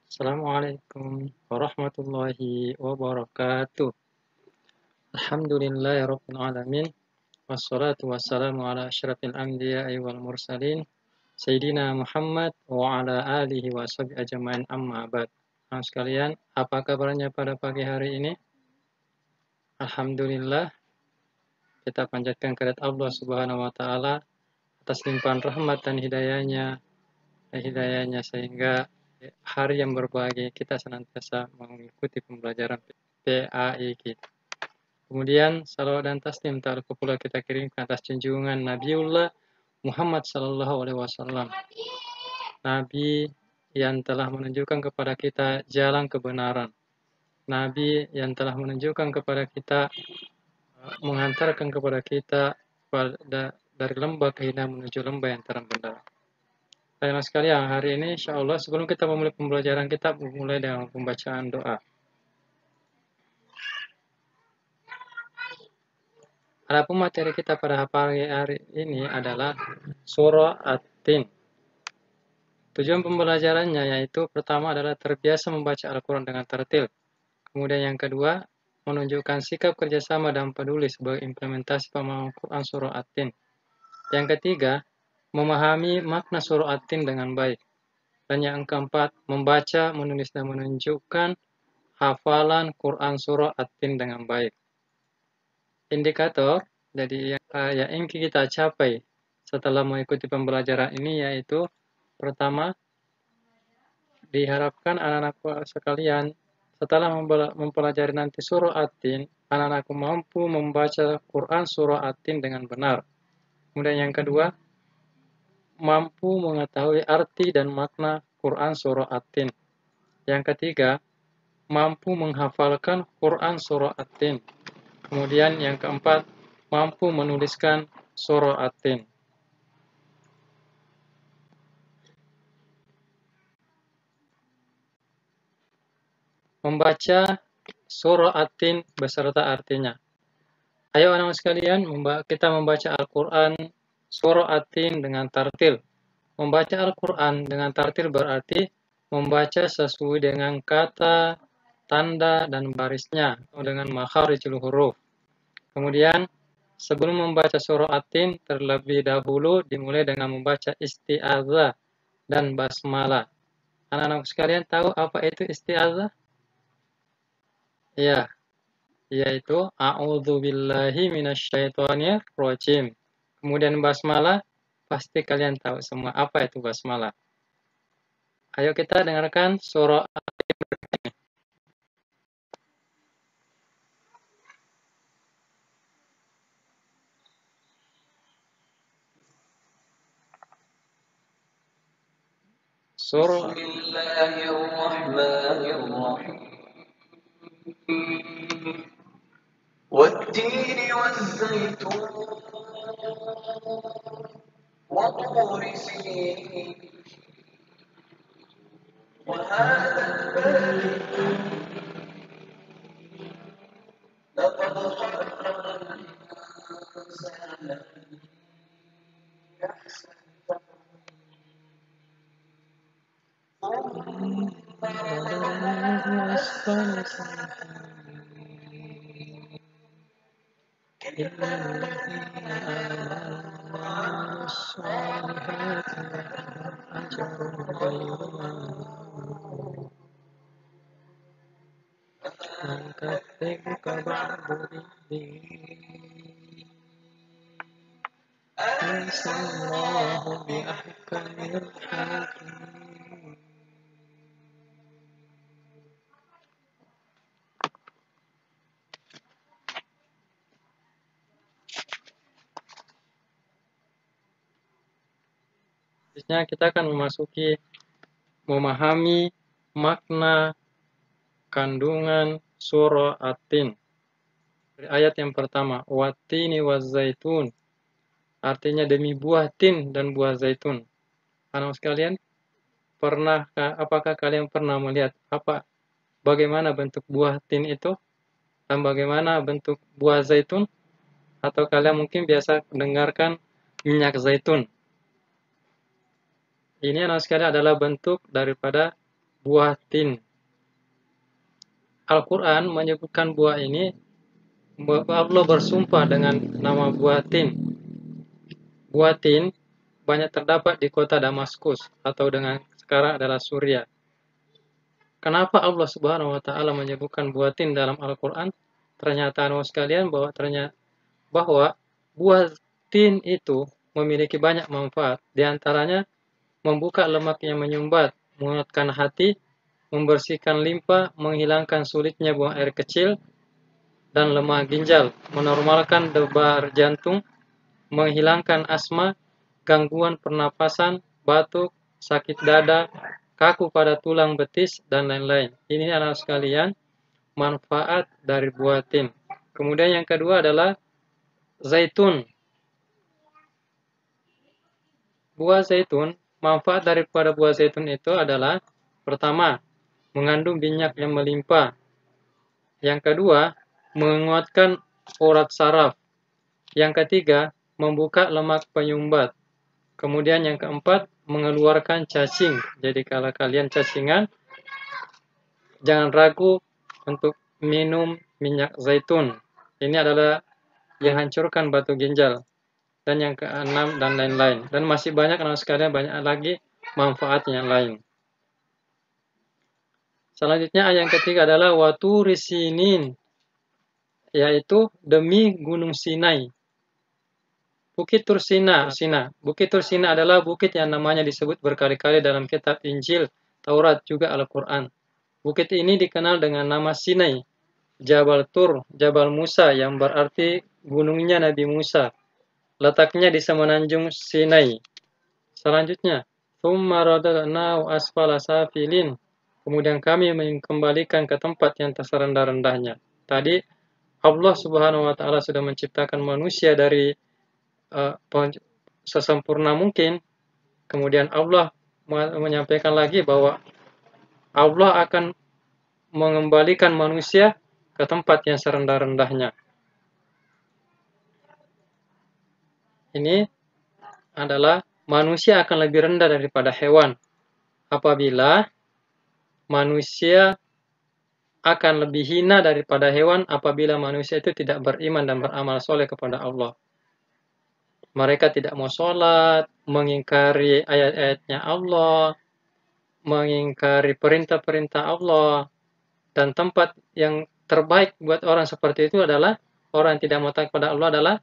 Assalamualaikum warahmatullahi wabarakatuh. Alhamdulillahirabbil alamin wassalatu wassalamu ala asyrafil anbiya'i wal mursalin sayyidina Muhammad wa ala alihi wa sahbihi ajmain amma ba'd. Sekalian, apa kabarnya pada pagi hari ini? Alhamdulillah, kita panjatkan kehadirat Allah Subhanahu wa taala atas limpahan rahmat dan hidayahnya sehingga hari yang berbahagia kita senantiasa mengikuti pembelajaran PAI kita. Kemudian salawat dan taslim tak lupa pula kita kirimkan atas junjungan Nabiullah Muhammad sallallahu alaihi wasallam. Nabi yang telah menunjukkan kepada kita jalan kebenaran. Nabi yang telah menunjukkan kepada kita, menghantarkan kepada kita dari lembah kehinaan menuju lembah yang terang benderang. Baiklah sekalian, hari ini insyaallah sebelum kita memulai pembelajaran kita memulai dengan pembacaan doa. Adapun materi kita pada pagi hari ini adalah surah At-Tin. Tujuan pembelajarannya yaitu pertama adalah terbiasa membaca Al-Quran dengan tertil. Kemudian yang kedua, menunjukkan sikap kerjasama dan peduli sebagai implementasi pemahaman Quran surah At-Tin. Yang ketiga, memahami makna surah At-Tin dengan baik. Dan yang keempat, membaca, menulis, dan menunjukkan hafalan Quran surah At-Tin dengan baik. Indikator jadi yang ingin kita capai setelah mengikuti pembelajaran ini yaitu pertama, diharapkan anak-anak sekalian setelah mempelajari nanti surah At-Tin, anak-anak mampu membaca Quran surah At-Tin dengan benar. Kemudian yang kedua, mampu mengetahui arti dan makna Quran surah At-Tin. Yang ketiga, mampu menghafalkan Quran surah At-Tin. Kemudian yang keempat, mampu menuliskan surah At-Tin. Membaca surah At-Tin beserta artinya. Ayo anak sekalian, kita membaca Al-Quran surah At-Tin dengan tartil. Membaca Al-Quran dengan tartil berarti membaca sesuai dengan kata, tanda, dan barisnya, atau dengan makharijul huruf. Kemudian, sebelum membaca surah At-Tin, terlebih dahulu dimulai dengan membaca isti'adzah dan basmalah. Anak-anak sekalian tahu apa itu isti'adzah? Ya, yaitu a'udzubillahi minasyaitonir rajim. Kemudian basmalah, pasti kalian tahu semua apa itu basmalah. Ayo kita dengarkan surah At-Tin. Surah Bismillahirrahmanirrahim. والتين والزيتون وطور سينين وهذا البلد لقد خلقنا الإنسان في أحسن تقويم ثم رددناه أسفل سافلين إلا الذين آمنوا وعملوا الصالحات لهم أجر غير ممنون من كذبك بعد بالدين أليس الله بأحكم الحاكمين. Selanjutnya kita akan memahami makna kandungan surah At-Tin. Dari ayat yang pertama, wattini wazzaitun, artinya demi buah tin dan buah zaitun. Anak sekalian, apakah kalian pernah melihat bagaimana bentuk buah tin itu dan bagaimana bentuk buah zaitun? Atau kalian mungkin biasa mendengarkan minyak zaitun. Ini anak sekalian adalah bentuk daripada buah tin. Al-Quran menyebutkan buah ini, Allah bersumpah dengan nama buah tin. Buah tin banyak terdapat di kota Damaskus atau dengan sekarang adalah Suriah. Kenapa Allah Subhanahu wa taala menyebutkan buah tin dalam Al-Qur'an? Ternyata sekalian bahwa buah tin itu memiliki banyak manfaat. Di antaranya membuka lemak yang menyumbat, menguatkan hati, membersihkan limpa, menghilangkan sulitnya buang air kecil dan lemah ginjal, menormalkan debar jantung, menghilangkan asma, gangguan pernapasan, batuk, sakit dada, kaku pada tulang betis, dan lain-lain. Ini adalah sekalian manfaat dari buah tin. Kemudian yang kedua adalah zaitun. Buah zaitun, manfaat daripada buah zaitun itu adalah pertama, mengandung minyak yang melimpah. Yang kedua, menguatkan urat saraf. Yang ketiga, membuka lemak penyumbat. Kemudian yang keempat, mengeluarkan cacing. Jadi kalau kalian cacingan, jangan ragu untuk minum minyak zaitun. Ini adalah yang hancurkan batu ginjal. Dan yang keenam dan lain-lain. Dan masih banyak sekalian, banyak lagi manfaatnya yang lain. Selanjutnya ayat yang ketiga adalah waturi sinin, yaitu demi gunung Sinai. Bukit Tursina. Bukit Tursina adalah bukit yang namanya disebut berkali-kali dalam kitab Injil, Taurat, juga Al-Quran. Bukit ini dikenal dengan nama Sinai, Jabal Tur, Jabal Musa, yang berarti gunungnya Nabi Musa. Letaknya di semenanjung Sinai. Selanjutnya, thumma radadnahu asfala safilin. Kemudian kami mengembalikan ke tempat yang terserendah-rendahnya. Tadi Allah Subhanahu wa taala sudah menciptakan manusia dari sesempurna mungkin. Kemudian Allah menyampaikan lagi bahwa Allah akan mengembalikan manusia ke tempat yang serendah-rendahnya. Ini adalah manusia akan lebih rendah daripada hewan apabila manusia akan lebih hina daripada hewan apabila manusia itu tidak beriman dan beramal soleh kepada Allah. Mereka tidak mau sholat, mengingkari ayat-ayatnya Allah, mengingkari perintah-perintah Allah, dan tempat yang terbaik buat orang seperti itu adalah orang yang tidak mau taat kepada Allah adalah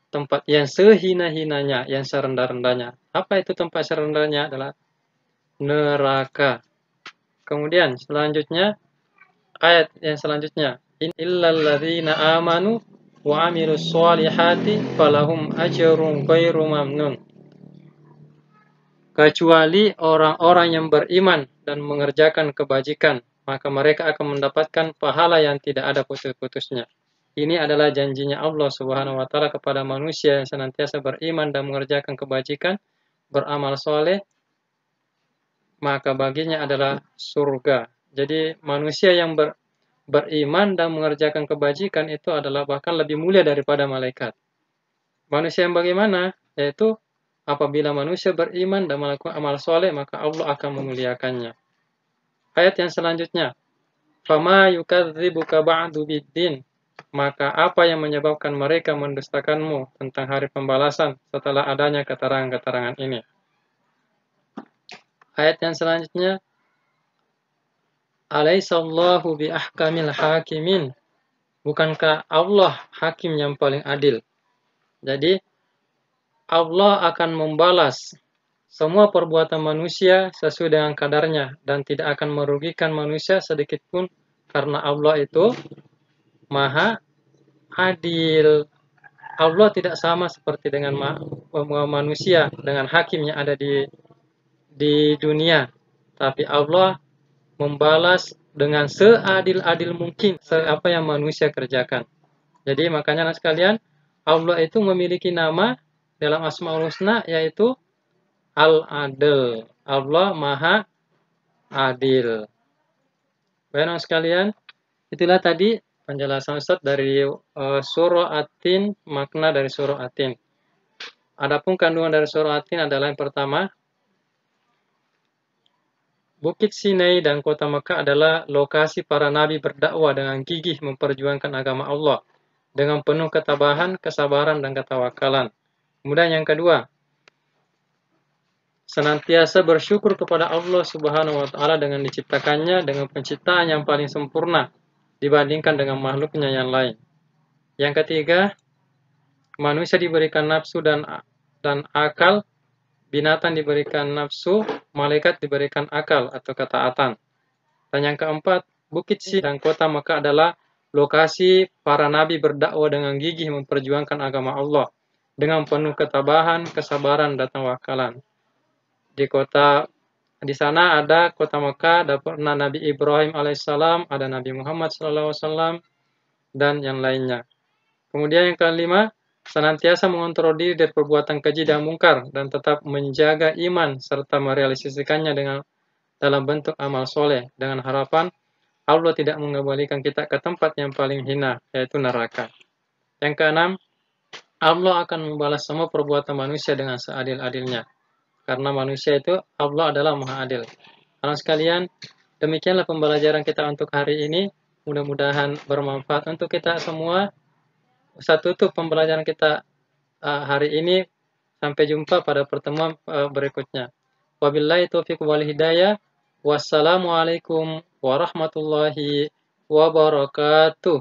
tempat yang sehina-hinanya, yang serendah-rendahnya. Apa itu tempat serendahnya? Adalah neraka. Kemudian selanjutnya, ayat yang selanjutnya, illal ladzina amanu wa amilus sholihati falahum ajrun ghairu mamnun. Kecuali orang-orang yang beriman dan mengerjakan kebajikan, maka mereka akan mendapatkan pahala yang tidak ada putus-putusnya. Ini adalah janjinya Allah Subhanahu wa taala kepada manusia yang senantiasa beriman dan mengerjakan kebajikan, beramal soleh, maka baginya adalah surga. Jadi manusia yang beriman dan mengerjakan kebajikan itu adalah bahkan lebih mulia daripada malaikat. Manusia yang bagaimana? Yaitu apabila manusia beriman dan melakukan amal soleh, maka Allah akan memuliakannya. Ayat yang selanjutnya, fama yukadzibuka ba'du biddin. Maka apa yang menyebabkan mereka mendustakanmu tentang hari pembalasan setelah adanya keterangan-keterangan ini. Ayat yang selanjutnya, alaihissallahu bi ahkamil hakimin. Bukankah Allah hakim yang paling adil? Jadi Allah akan membalas semua perbuatan manusia sesuai dengan kadarnya dan tidak akan merugikan manusia sedikit pun karena Allah itu Maha adil. Allah tidak sama seperti dengan manusia, dengan hakim yang ada di dunia. Tapi Allah membalas dengan seadil-adil mungkin apa yang manusia kerjakan. Jadi makanya sekalian, Allah itu memiliki nama dalam Asmaul Husna yaitu Al-Adil. Allah Maha Adil. Baik sekalian, itulah tadi penjelasan Ustaz dari surah At-Tin, makna dari surah At-Tin. Adapun kandungan dari surah At-Tin adalah yang pertama, Bukit Sinai dan kota Mekah adalah lokasi para nabi berdakwah dengan gigih memperjuangkan agama Allah dengan penuh ketabahan, kesabaran, dan ketawakalan. Kemudian yang kedua, senantiasa bersyukur kepada Allah Subhanahu wa taala dengan diciptakannya dengan penciptaan yang paling sempurna dibandingkan dengan makhluknya yang lain. Yang ketiga, manusia diberikan nafsu dan akal, binatang diberikan nafsu, malaikat diberikan akal atau ketaatan. Dan yang keempat, Bukit Sinai dan kota Mekah adalah lokasi para nabi berdakwah dengan gigih memperjuangkan agama Allah dengan penuh ketabahan, kesabaran, dan tawakalan. Di sana ada kota Mekah, ada pernah Nabi Ibrahim alaihissalam, ada Nabi Muhammad sallallahu alaihi wasallam, dan yang lainnya. Kemudian yang kelima, senantiasa mengontrol diri dari perbuatan keji dan mungkar dan tetap menjaga iman serta merealisasikannya dalam bentuk amal soleh dengan harapan Allah tidak mengembalikan kita ke tempat yang paling hina, yaitu neraka. Yang keenam, Allah akan membalas semua perbuatan manusia dengan seadil-adilnya. Karena manusia itu, Allah adalah Maha Adil. Karena sekalian, demikianlah pembelajaran kita untuk hari ini. Mudah-mudahan bermanfaat untuk kita semua. Saya tutup pembelajaran kita hari ini. Sampai jumpa pada pertemuan berikutnya. Wabillahi taufiq wal hidayah. Wassalamualaikum warahmatullahi wabarakatuh.